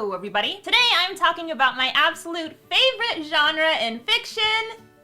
Hello everybody! Today I'm talking about my absolute favorite genre in fiction,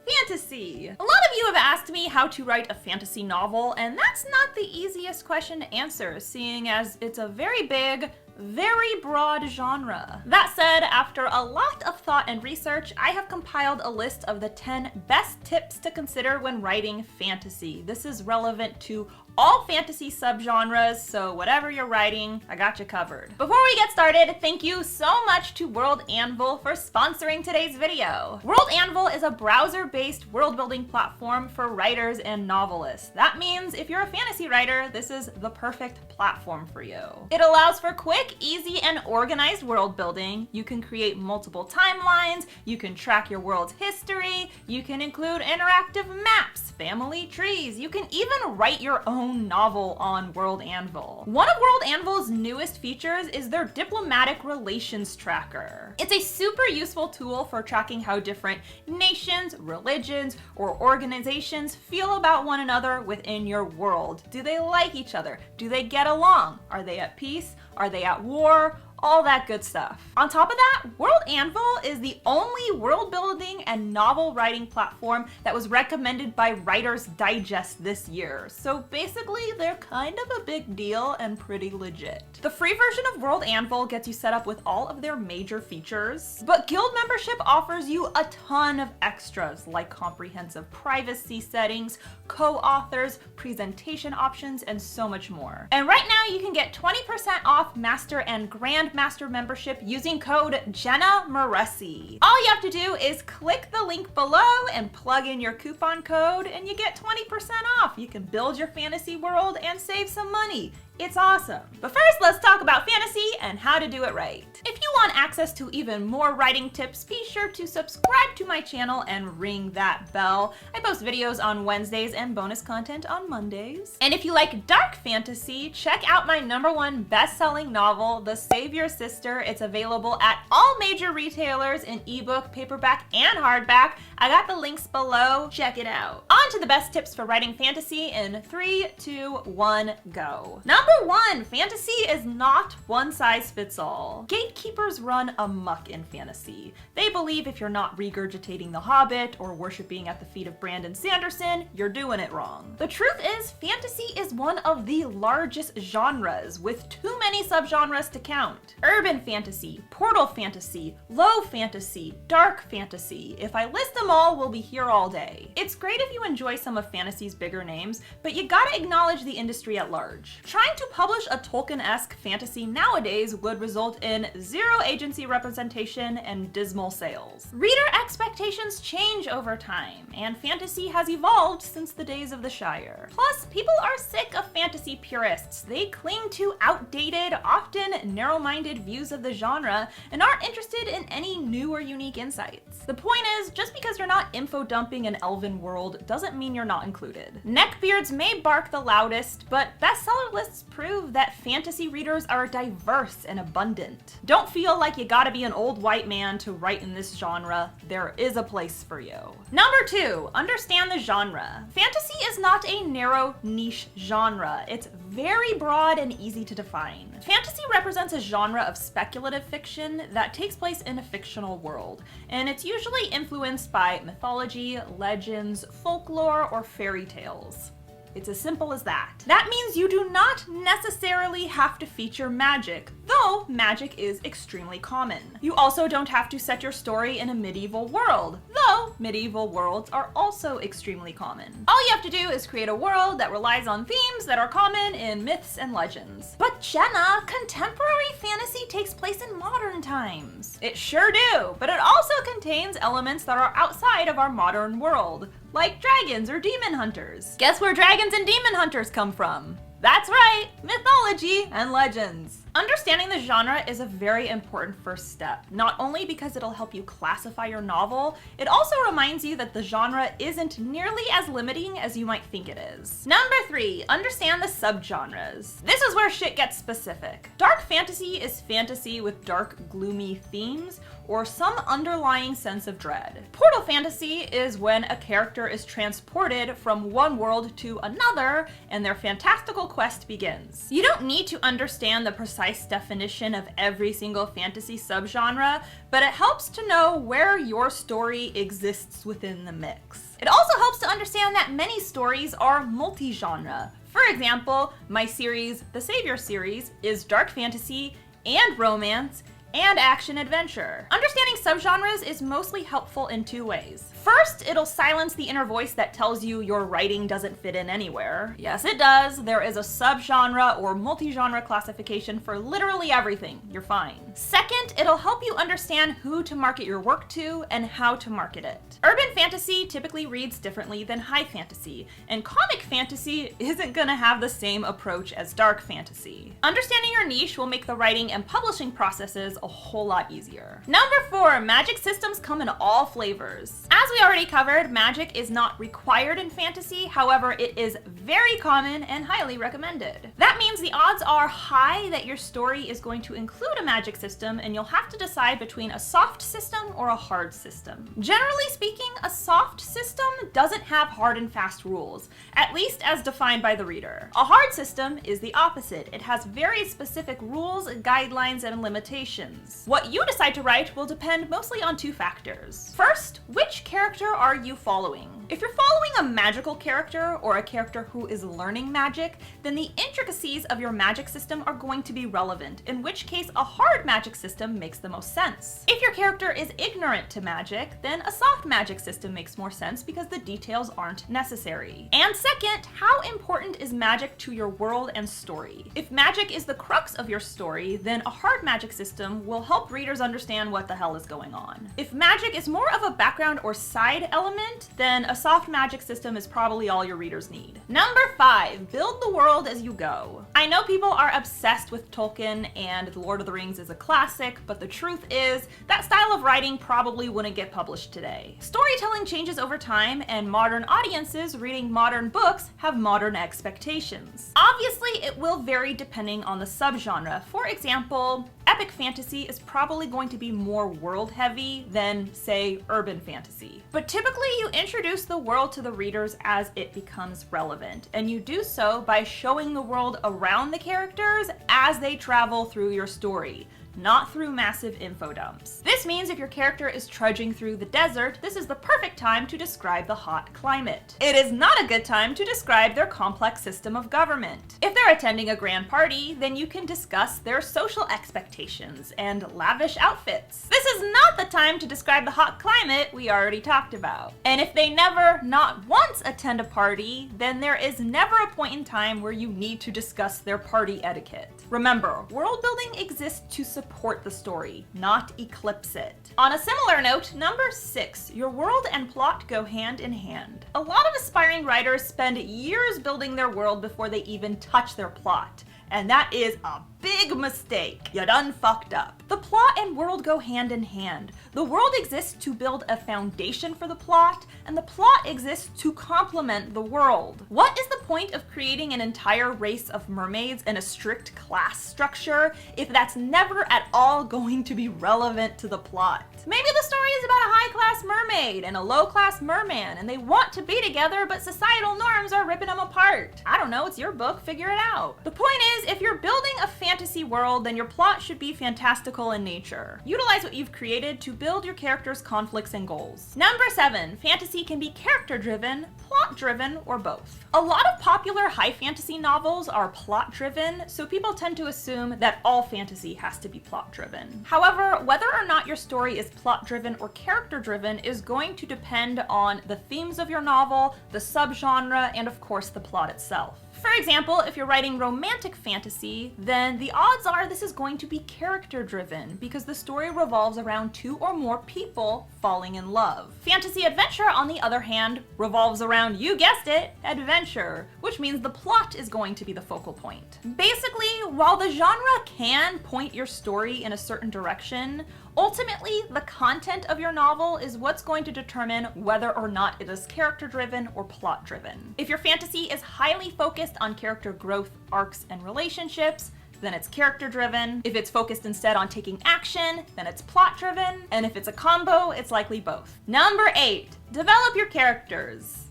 fantasy. A lot of you have asked me how to write a fantasy novel, and that's not the easiest question to answer, seeing as it's a very big, very broad genre. That said, after a lot of thought and research, I have compiled a list of the 10 best tips to consider when writing fantasy. This is relevant to all fantasy subgenres, so whatever you're writing, I got you covered. Before we get started, thank you so much to World Anvil for sponsoring today's video. World Anvil is a browser-based world-building platform for writers and novelists. That means if you're a fantasy writer, this is the perfect platform for you. It allows for quick, easy, and organized world building. You can create multiple timelines, you can track your world's history, you can include interactive maps, family trees, you can even write your own novel on World Anvil. One of World Anvil's newest features is their diplomatic relations tracker. It's a super useful tool for tracking how different nations, religions, or organizations feel about one another within your world. Do they like each other? Do they get along? Are they at peace? Are they at war? All that good stuff. On top of that, World Anvil is the only world building and novel writing platform that was recommended by Writer's Digest this year. So basically, they're kind of a big deal and pretty legit. The free version of World Anvil gets you set up with all of their major features, but Guild membership offers you a ton of extras like comprehensive privacy settings, co-authors, presentation options, and so much more. And right now you can get 20% off Master and Grandmaster membership using code Jenna Moreci. All you have to do is click the link below and plug in your coupon code and you get 20% off. You can build your fantasy world and save some money. It's awesome. But first, let's talk about fantasy and how to do it right. If you want access to even more writing tips, be sure to subscribe to my channel and ring that bell. I post videos on Wednesdays and bonus content on Mondays. And if you like dark fantasy, check out my #1 best-selling novel, The Savior Sister. It's available at all major retailers in ebook, paperback, and hardback. I got the links below. Check it out. On to the best tips for writing fantasy in 3, 2, 1, go. Number 1, fantasy is not one size fits all. Gatekeepers run amok in fantasy. They believe if you're not regurgitating The Hobbit or worshiping at the feet of Brandon Sanderson, you're doing it wrong. The truth is, fantasy is one of the largest genres with too many subgenres to count. Urban fantasy, portal fantasy, low fantasy, dark fantasy. If I list them all, we'll be here all day. It's great if you enjoy some of fantasy's bigger names, but you gotta acknowledge the industry at large. Trying to publish a Tolkien-esque fantasy nowadays would result in zero agency representation and dismal sales. Reader expectations change over time, and fantasy has evolved since the days of the Shire. Plus, people are sick of fantasy purists. They cling to outdated, often narrow-minded views of the genre and aren't interested in any new or unique insights. The point is, just because you're not info-dumping an elven world doesn't mean you're not included. Neckbeards may bark the loudest, but bestseller lists prove that fantasy readers are diverse and abundant. Don't feel like you gotta be an old white man to write in this genre. There is a place for you. Number 2, understand the genre. Fantasy is not a narrow niche genre. It's very broad and easy to define. Fantasy represents a genre of speculative fiction that takes place in a fictional world, and it's usually influenced by mythology, legends, folklore, or fairy tales. It's as simple as that. That means you do not necessarily have to feature magic, though magic is extremely common. You also don't have to set your story in a medieval world, though medieval worlds are also extremely common. All you have to do is create a world that relies on themes that are common in myths and legends. But Jenna, contemporary fantasy takes place in modern times. It sure do, but it also contains elements that are outside of our modern world, like dragons or demon hunters. Guess where dragons and demon hunters come from? That's right, mythology and legends. Understanding the genre is a very important first step, not only because it'll help you classify your novel, it also reminds you that the genre isn't nearly as limiting as you might think it is. Number 3, understand the subgenres. This is where shit gets specific. Dark fantasy is fantasy with dark, gloomy themes, or some underlying sense of dread. Portal fantasy is when a character is transported from one world to another and their fantastical quest begins. You don't need to understand the precise definition of every single fantasy subgenre, but it helps to know where your story exists within the mix. It also helps to understand that many stories are multi-genre. For example, my series, the Savior series, is dark fantasy and romance and action-adventure. Understanding subgenres is mostly helpful in two ways. First, it'll silence the inner voice that tells you your writing doesn't fit in anywhere. Yes, it does. There is a subgenre or multi-genre classification for literally everything. You're fine. Second, it'll help you understand who to market your work to and how to market it. Urban fantasy typically reads differently than high fantasy, and comic fantasy isn't gonna have the same approach as dark fantasy. Understanding your niche will make the writing and publishing processes a whole lot easier. Number 4, magic systems come in all flavors. As we already covered, magic is not required in fantasy, however, it is very common and highly recommended. That means the odds are high that your story is going to include a magic system, and you'll have to decide between a soft system or a hard system. Generally speaking, a soft system doesn't have hard and fast rules, at least as defined by the reader. A hard system is the opposite. It has very specific rules, guidelines, and limitations. What you decide to write will depend mostly on two factors. First, which character are you following? If you're following a magical character or a character who is learning magic, then the intricacies of your magic system are going to be relevant, in which case a hard magic system makes the most sense. If your character is ignorant to magic, then a soft magic system makes more sense because the details aren't necessary. And second, how important is magic to your world and story? If magic is the crux of your story, then a hard magic system will help readers understand what the hell is going on. If magic is more of a background or side element, then a soft magic system is probably all your readers need. Number 5, build the world as you go. I know people are obsessed with Tolkien and The Lord of the Rings is a classic, but the truth is that style of writing probably wouldn't get published today. Storytelling changes over time, and modern audiences reading modern books have modern expectations. Obviously, it will vary depending on the subgenre. For example, epic fantasy is probably going to be more world-heavy than, say, urban fantasy. But typically you introduce the world to the readers as it becomes relevant, and you do so by showing the world around the characters as they travel through your story, not through massive info dumps. This means if your character is trudging through the desert, this is the perfect time to describe the hot climate. It is not a good time to describe their complex system of government. If they're attending a grand party, then you can discuss their social expectations and lavish outfits. This is not the time to describe the hot climate we already talked about. And if they never, not once, attend a party, then there is never a point in time where you need to discuss their party etiquette. Remember, world building exists to support the story, not eclipse it. On a similar note, number 6, your world and plot go hand in hand. A lot of aspiring writers spend years building their world before they even touch their plot, and that is a big mistake. You done fucked up. The plot and world go hand in hand. The world exists to build a foundation for the plot, and the plot exists to complement the world. What is the point of creating an entire race of mermaids and a strict class structure if that's never at all going to be relevant to the plot? Maybe the story is about a high-class mermaid and a low-class merman, and they want to be together, but societal norms are ripping them apart. I don't know, it's your book, figure it out. The point is, if you're building a fantasy world, then your plot should be fantastical in nature. Utilize what you've created to build your characters' conflicts and goals. Number 7, fantasy can be character-driven, plot-driven, or both. A lot of popular high fantasy novels are plot-driven, so people tend to assume that all fantasy has to be plot-driven. However, whether or not your story is plot-driven or character-driven is going to depend on the themes of your novel, the subgenre, and of course the plot itself. For example, if you're writing romantic fantasy, then the odds are this is going to be character-driven because the story revolves around 2 or more people falling in love. Fantasy adventure, on the other hand, revolves around, you guessed it, adventure, which means the plot is going to be the focal point. Basically, while the genre can point your story in a certain direction, ultimately, the content of your novel is what's going to determine whether or not it is character-driven or plot-driven. If your fantasy is highly focused on character growth, arcs, and relationships, then it's character-driven. If it's focused instead on taking action, then it's plot-driven. And if it's a combo, it's likely both. Number 8, develop your characters.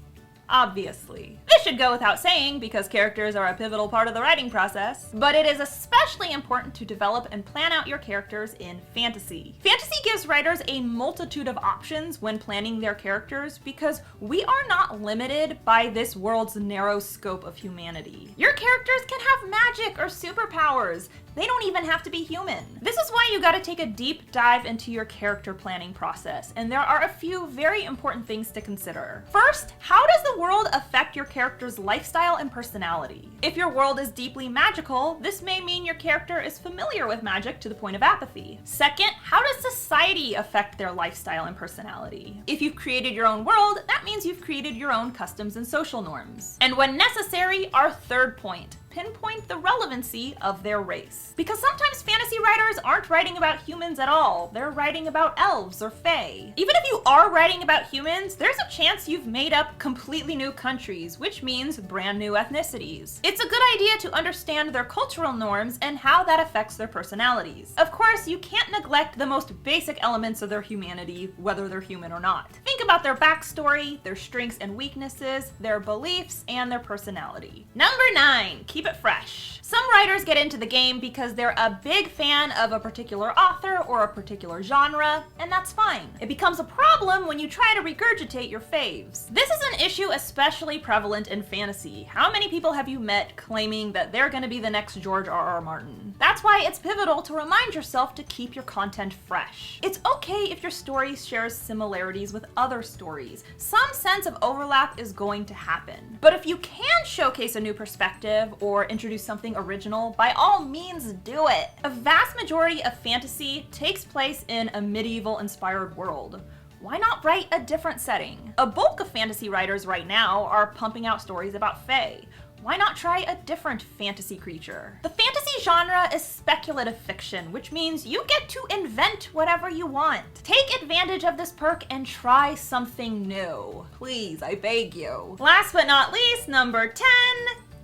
Obviously. This should go without saying because characters are a pivotal part of the writing process, but it is especially important to develop and plan out your characters in fantasy. Fantasy gives writers a multitude of options when planning their characters because we are not limited by this world's narrow scope of humanity. Your characters can have magic or superpowers. They don't even have to be human. This is why you gotta take a deep dive into your character planning process, and there are a few very important things to consider. First, how does the world affect your character's lifestyle and personality? If your world is deeply magical, this may mean your character is familiar with magic to the point of apathy. Second, how does society affect their lifestyle and personality? If you've created your own world, that means you've created your own customs and social norms. And when necessary, our third point, pinpoint the relevancy of their race. Because sometimes fantasy writers aren't writing about humans at all. They're writing about elves or fae. Even if you are writing about humans, there's a chance you've made up completely new countries, which means brand new ethnicities. It's a good idea to understand their cultural norms and how that affects their personalities. Of course, you can't neglect the most basic elements of their humanity, whether they're human or not. Think about their backstory, their strengths and weaknesses, their beliefs, and their personality. Number 9, keep it fresh. Some writers get into the game because they're a big fan of a particular author or a particular genre, and that's fine. It becomes a problem when you try to regurgitate your faves. This is an issue especially prevalent in fantasy. How many people have you met claiming that they're gonna be the next George R.R. Martin? That's why it's pivotal to remind yourself to keep your content fresh. It's okay if your story shares similarities with other stories. Some sense of overlap is going to happen. But if you can showcase a new perspective or introduce something original, by all means do it. A vast majority of fantasy takes place in a medieval-inspired world. Why not write a different setting? A bulk of fantasy writers right now are pumping out stories about fae. Why not try a different fantasy creature? The fantasy genre is speculative fiction, which means you get to invent whatever you want. Take advantage of this perk and try something new. Please, I beg you. Last but not least, number 10,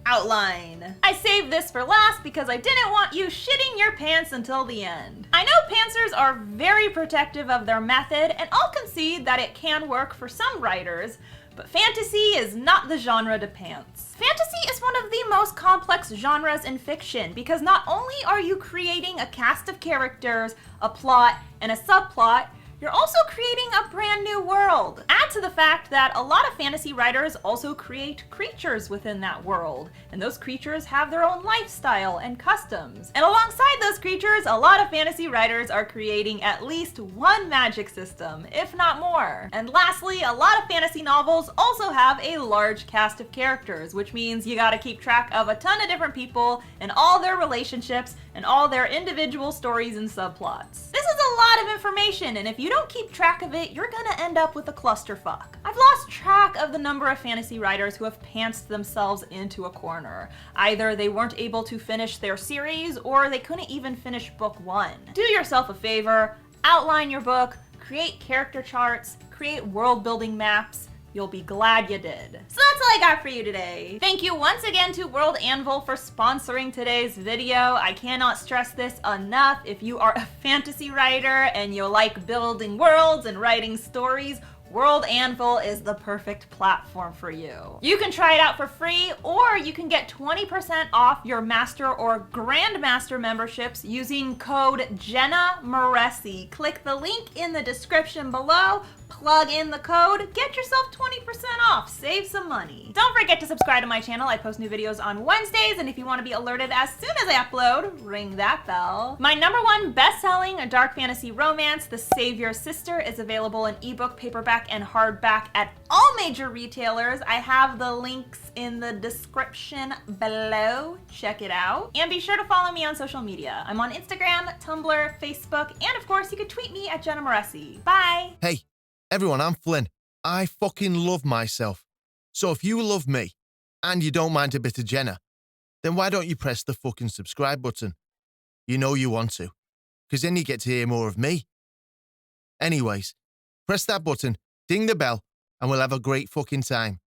outline. I saved this for last because I didn't want you shitting your pants until the end. I know pantsers are very protective of their method, and I'll concede that it can work for some writers, but fantasy is not the genre to pants. Fantasy is one of the most complex genres in fiction because not only are you creating a cast of characters, a plot, and a subplot, you're also creating a brand new world. Add to the fact that a lot of fantasy writers also create creatures within that world, and those creatures have their own lifestyle and customs. And alongside those creatures, a lot of fantasy writers are creating at least one magic system, if not more. And lastly, a lot of fantasy novels also have a large cast of characters, which means you gotta keep track of a ton of different people and all their relationships and all their individual stories and subplots. This is a lot of information, and if you don't keep track of it, you're gonna end up with a clusterfuck. I've lost track of the number of fantasy writers who have pantsed themselves into a corner. Either they weren't able to finish their series, or they couldn't even finish book 1. Do yourself a favor, outline your book, create character charts, create world-building maps. You'll be glad you did. So that's all I got for you today. Thank you once again to World Anvil for sponsoring today's video. I cannot stress this enough. If you are a fantasy writer and you like building worlds and writing stories, World Anvil is the perfect platform for you. You can try it out for free, or you can get 20% off your Master or Grandmaster memberships using code Jenna Moreci. Click the link in the description below, plug in the code, get yourself 20% off, save some money. Don't forget to subscribe to my channel. I post new videos on Wednesdays, and if you want to be alerted as soon as I upload, ring that bell. My #1 best-selling dark fantasy romance, The Savior's Sister, is available in ebook, paperback, and hardback at all major retailers. I have the links in the description below. Check it out. And be sure to follow me on social media. I'm on Instagram, Tumblr, Facebook, and of course you can tweet me at Jenna Moreci. Bye! Hey, everyone, I'm Flynn. I fucking love myself. So if you love me, and you don't mind a bit of Jenna, then why don't you press the fucking subscribe button? You know you want to, because then you get to hear more of me. Anyways, press that button, ding the bell, and we'll have a great fucking time.